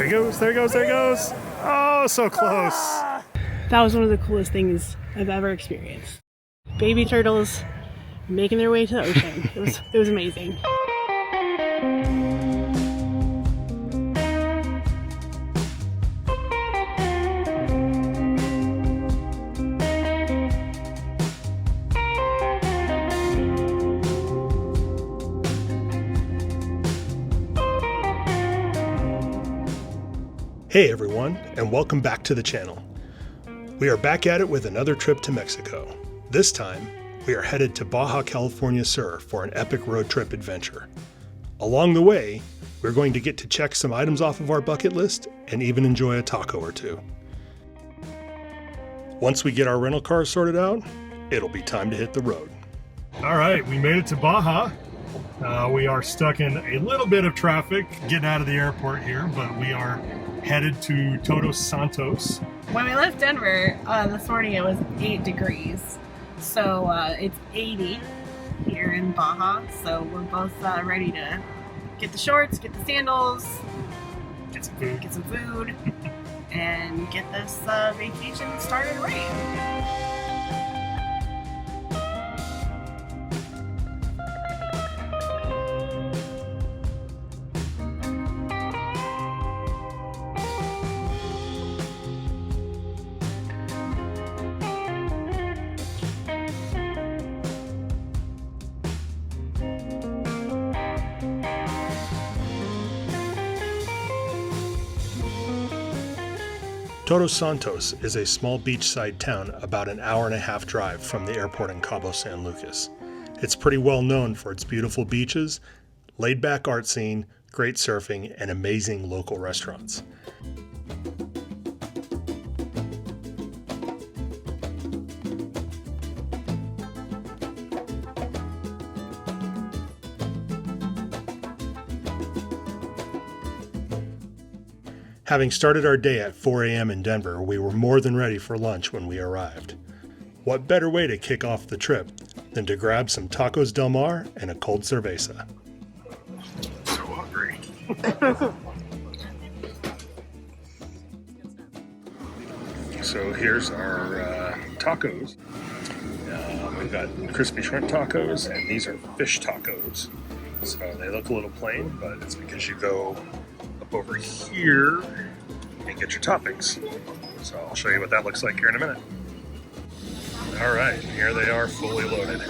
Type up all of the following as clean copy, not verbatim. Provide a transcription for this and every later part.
he goes, there he goes, there he goes. Oh, so close. That was one of the coolest things I've ever experienced. Baby turtles making their way to the ocean. It was amazing. Hey everyone, and welcome back to the channel. We are back at it with another trip to Mexico. This time, we are headed to Baja California Sur for an epic road trip adventure. Along the way, we're going to get to check some items off of our bucket list and even enjoy a taco or two. Once we get our rental cars sorted out, it'll be time to hit the road. All right, we made it to Baja. We are stuck in a little bit of traffic getting out of the airport here, but we are headed to Todos Santos. When we left Denver this morning, it was 8 degrees. So it's 80 here in Baja. So we're both ready to get the shorts, get the sandals, Get some food. and get this vacation started right. Todos Santos is a small beachside town about an hour-and-a-half drive from the airport in Cabo, San Lucas. It's pretty well known for its beautiful beaches, laid-back art scene, great surfing, and amazing local restaurants. Having started our day at 4 a.m. in Denver, we were more than ready for lunch when we arrived. What better way to kick off the trip than to grab some tacos del mar and a cold cerveza? So hungry. So here's our tacos. We've got crispy shrimp tacos, and these are fish tacos. So they look a little plain, but it's because you go over here and get your toppings. So I'll show you what that looks like here in a minute. All right, here they are, fully loaded.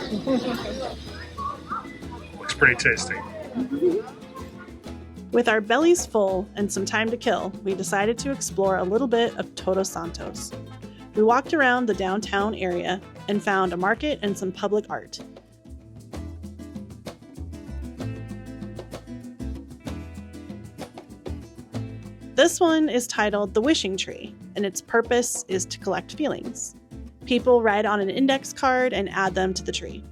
Looks pretty tasty. With our bellies full and some time to kill, we decided to explore a little bit of Todos Santos. We walked around the downtown area and found a market and some public art. This one is titled The Wishing Tree, and its purpose is to collect feelings. People write on an index card and add them to the tree.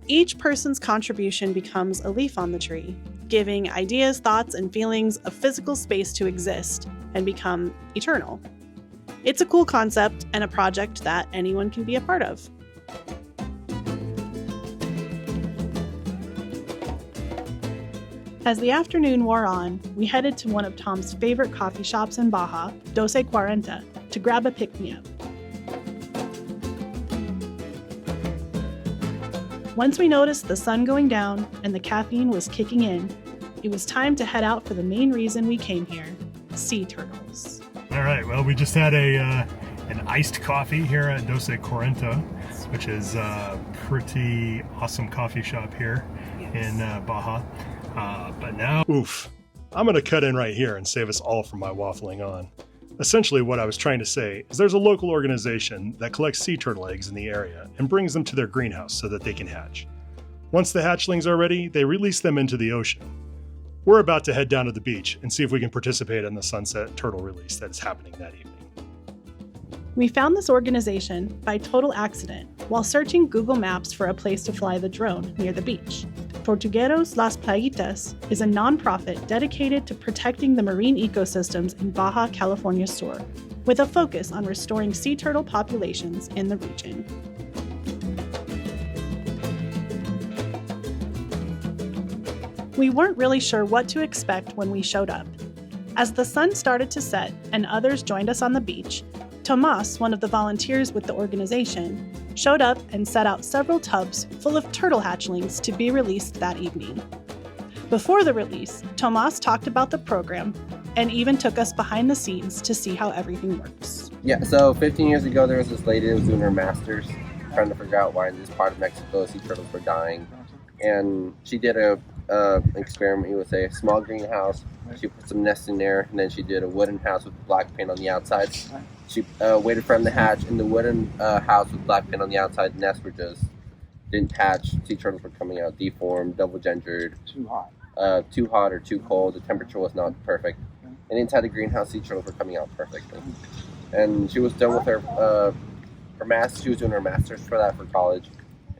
Each person's contribution becomes a leaf on the tree, giving ideas, thoughts, and feelings a physical space to exist and become eternal. It's a cool concept and a project that anyone can be a part of. As the afternoon wore on, we headed to one of Tom's favorite coffee shops in Baja, 1240, to grab a pick-me-up. Once we noticed the sun going down and the caffeine was kicking in, it was time to head out for the main reason we came here, sea turtles. All right, well, we just had an iced coffee here at 1240, which is a pretty awesome coffee shop here in Baja. But now, I'm going to cut in right here and save us all from my waffling on. Essentially, what I was trying to say is there's a local organization that collects sea turtle eggs in the area and brings them to their greenhouse so that they can hatch. Once the hatchlings are ready, they release them into the ocean. We're about to head down to the beach and see if we can participate in the sunset turtle release that is happening that evening. We found this organization by total accident while searching Google Maps for a place to fly the drone near the beach. Tortugueros Las Playitas is a nonprofit dedicated to protecting the marine ecosystems in Baja California Sur, with a focus on restoring sea turtle populations in the region. We weren't really sure what to expect when we showed up. As the sun started to set and others joined us on the beach, Tomas, one of the volunteers with the organization, showed up and set out several tubs full of turtle hatchlings to be released that evening. Before the release, Tomas talked about the program and even took us behind the scenes to see how everything works. Yeah, so 15 years ago, there was this lady that was doing her master's, trying to figure out why in this part of Mexico sea turtles were dying. And she did an experiment with a small greenhouse. She put some nests in there, and then she did a wooden house with black paint on the outside. She waited for them to hatch. In the wooden house with black paint on the outside, nests were just didn't hatch. Sea turtles were coming out deformed, double-gendered. Too hot or too cold. The temperature was not perfect. And inside the greenhouse, sea turtles were coming out perfectly. And she was done with her master's. She was doing her master's for college.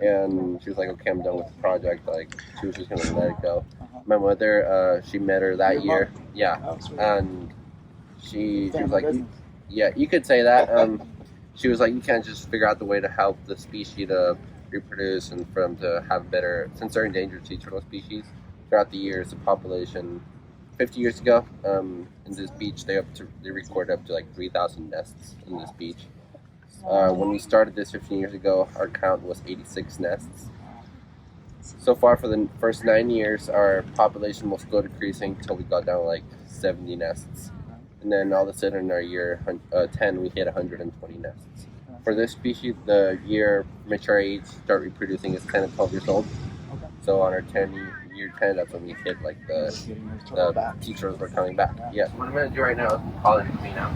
And she was like, okay, I'm done with the project. Like, she was just going to let it go. My mother, she met her that year. Yeah. And she was like, yeah, you could say that. She was like, you can't just figure out the way to help the species to reproduce and for them to have better, since they're endangered sea turtle species, throughout the years, the population, 50 years ago, in this beach, they recorded up to like 3,000 nests in this beach. When we started this 15 years ago, our count was 86 nests. So far, for the first 9 years, our population was still decreasing until we got down to like 70 nests. And then all of a sudden, in our year 10, we hit 120 nests. For this species, the year mature age start reproducing is 10 and 12 years old. So on our year 10, that's when we hit like the sea turtles were coming back. Yeah. What I'm going to do right now is call it a clean-out.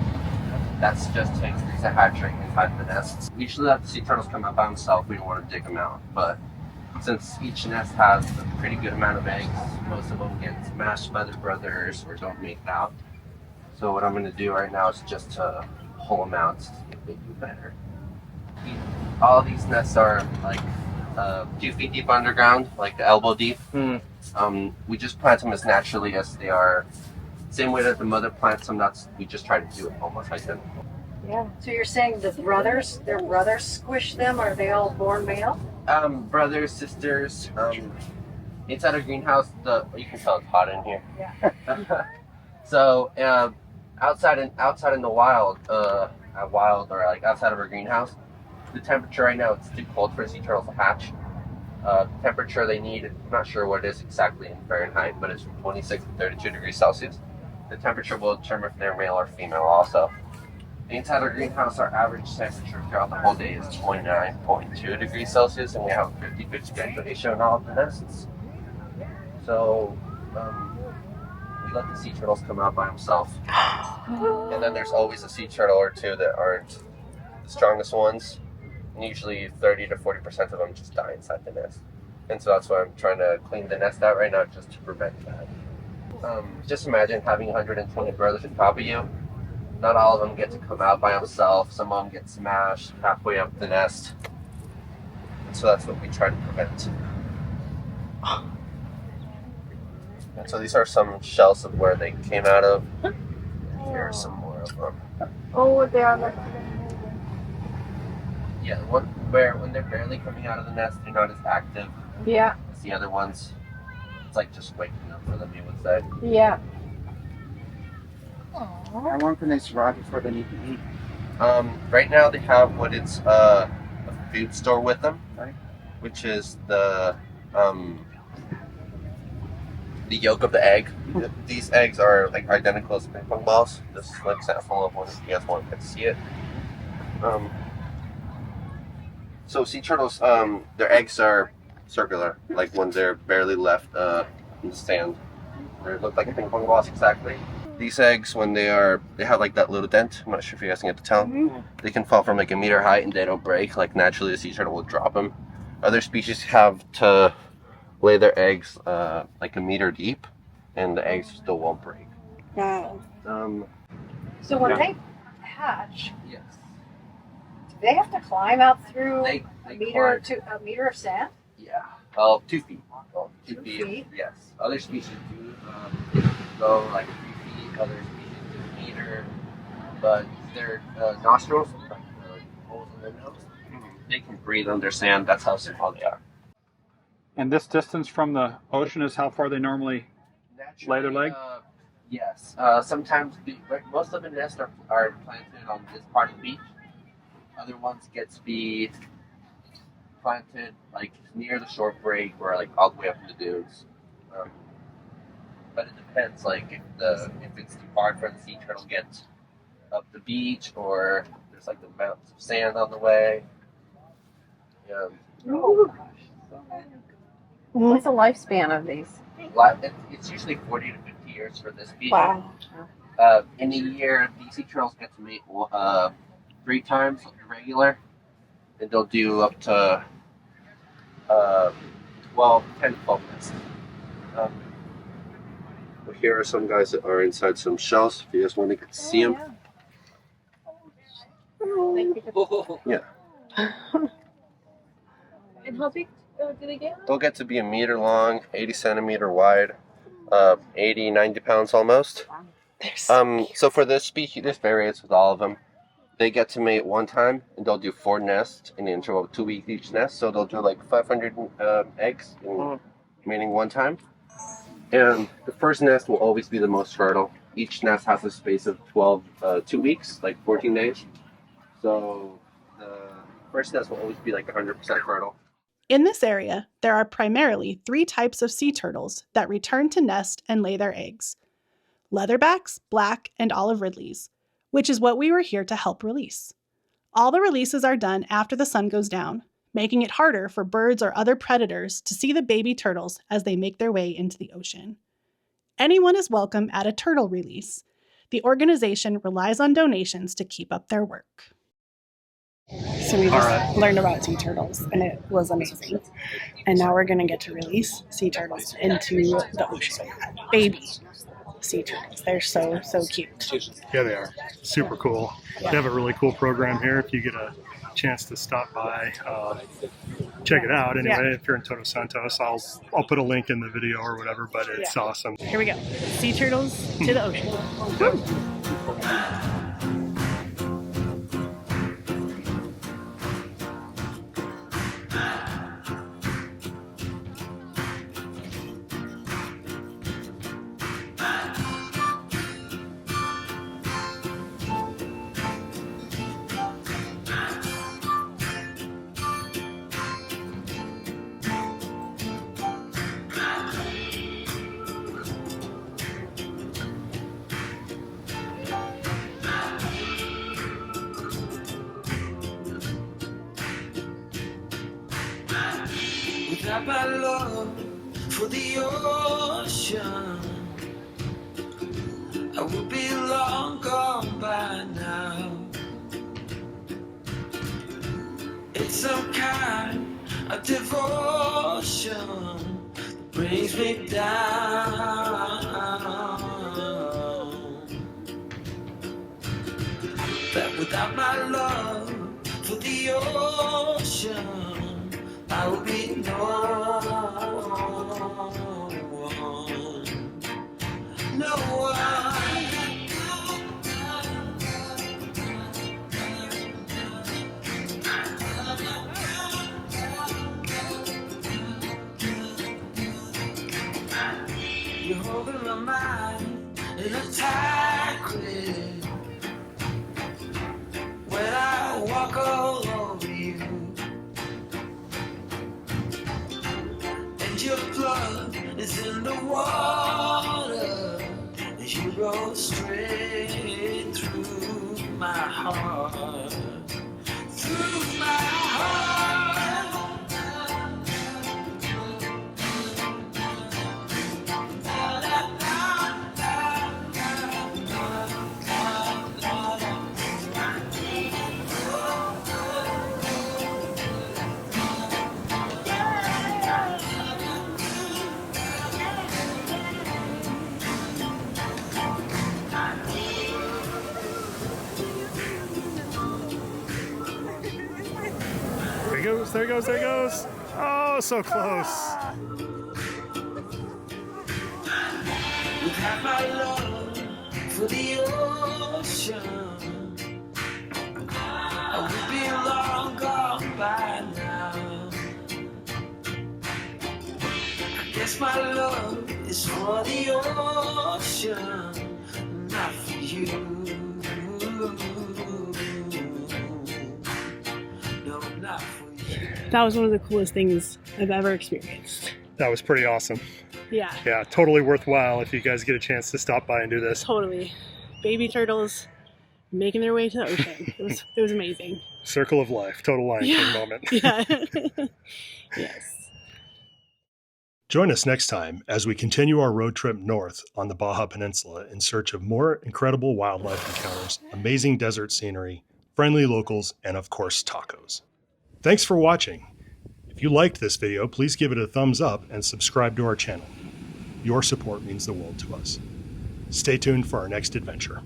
That's just to increase the hatch rate inside the nests. We usually let the sea turtles come out by themselves. We don't want to dig them out. But since each nest has a pretty good amount of eggs, most of them get smashed by their brothers or don't make it out. So what I'm going to do right now is just to pull them out to see if they do better. All these nests are like 2 feet deep underground, like elbow deep. We just plant them as naturally as they are. Same way that the mother plants them, we just try to do it almost identical. Yeah. So you're saying their brothers squish them? Are they all born male? Brothers, sisters. Inside a greenhouse, you can tell it's hot in here. Yeah. So outside in the wild, or like outside of our greenhouse, the temperature right now, it's too cold for sea turtles to hatch. The temperature they need, I'm not sure what it is exactly in Fahrenheit, but it's from 26 to 32 degrees Celsius. The temperature will determine if they're male or female also. Inside our greenhouse, our average temperature throughout the whole day is 29.2 degrees Celsius, and we have a 50-50 ratio in all of the nests. So we let the sea turtles come out by themselves. And then there's always a sea turtle or two that aren't the strongest ones. And usually 30 to 40% of them just die inside the nest. And so that's why I'm trying to clean the nest out right now, just to prevent that. Just imagine having 120 brothers on top of you. Not all of them get to come out by themselves. Some of them get smashed halfway up the nest. And so that's what we try to prevent. And so these are some shells of where they came out of. Here are some more of them. Oh, they are like. Yeah, when they're barely coming out of the nest, they're not as active as the other ones. It's like just waking up for them, you would say. Yeah. How long can they survive before they need to eat? Right now they have what it's a food store with them, right, which is the yolk of the egg. These eggs are like identical as ping pong balls. This is an example of one if you guys want to get to see it. So sea turtles, their eggs are circular, like when they're barely left in the sand. They look like ping pong balls exactly. These eggs, when they have like that little dent, I'm not sure if you guys can get to tell, they can fall from like a meter height and they don't break. Like naturally the sea turtle will drop them. Other species have to lay their eggs like a meter deep and the eggs still won't break. Wow. So when they hatch, yes, do they have to climb out through they a meter of sand? Yeah. Well, 2 feet. Well, 2 feet? Yes. Other species do go like 3 feet. Other species do a meter. But their nostrils, like the holes in their nose, they can breathe under sand. That's how small they are. And this distance from the ocean is how far they normally lay their leg? Yes. Sometimes most of the nests are planted on this part of the beach. Other ones get to be planted like near the shore break or like all the way up in the dunes. But it depends, like if it's too hard for the sea turtle to get up the beach, or there's like the mountains of sand on the way. Yeah. What's the lifespan of these? It's usually 40 to 50 years for this species. Wow. In a year, these sea turtles get to mate 3 times irregular, and they'll do up to 10 to 12 nests. Here are some guys that are inside some shells. If you guys want to get to see them. Yeah. And how big do they get? They'll get to be 1 meter long, 80 centimeter wide, 80, 90 pounds almost. So for this species, this varies with all of them. They get to mate 1 time, and they'll do 4 nests in the interval of 2 weeks each nest. So they'll do like 500 eggs in mating 1 time. And the first nest will always be the most fertile. Each nest has a space of 2 weeks, like 14 days. So the first nest will always be like 100% fertile. In this area, there are primarily 3 types of sea turtles that return to nest and lay their eggs: leatherbacks, black, and olive ridleys, which is what we were here to help release. All the releases are done after the sun goes down, making it harder for birds or other predators to see the baby turtles as they make their way into the ocean. Anyone is welcome at a turtle release. The organization relies on donations to keep up their work. So we just learned about sea turtles, and it was amazing. And now we're going to get to release sea turtles into the ocean. Baby sea turtles. They're so, so cute. Yeah, they are. Super cool. They have a really cool program here. If you get a chance to stop by, check it out. Anyway, if you're in Todos Santos, I'll put a link in the video or whatever, but it's awesome. Here we go. Sea turtles to the ocean. Without my love for the ocean, I would be long gone by now. It's some kind of devotion that brings me down. That without my love for the ocean, I will be no one. You're holding my mind in a tight grip when I walk all over you. Your blood is in the water as you roll straight through my heart, through my heart. There he goes, there he goes. Oh, so close. You have my love for the ocean. I would be long gone by now. I guess my love is for the ocean. you. No, not for you. That was one of the coolest things I've ever experienced. That was pretty awesome. Yeah, Yeah, totally worthwhile if you guys get a chance to stop by and do this. totally. Baby turtles making their way to the ocean. It was amazing. Circle of life, total Lion King moment. Yeah. Yes. Join us next time as we continue our road trip north on the Baja Peninsula in search of more incredible wildlife encounters, amazing desert scenery, friendly locals, and of course, tacos. Thanks for watching. If you liked this video, please give it a thumbs up and subscribe to our channel. Your support means the world to us. Stay tuned for our next adventure.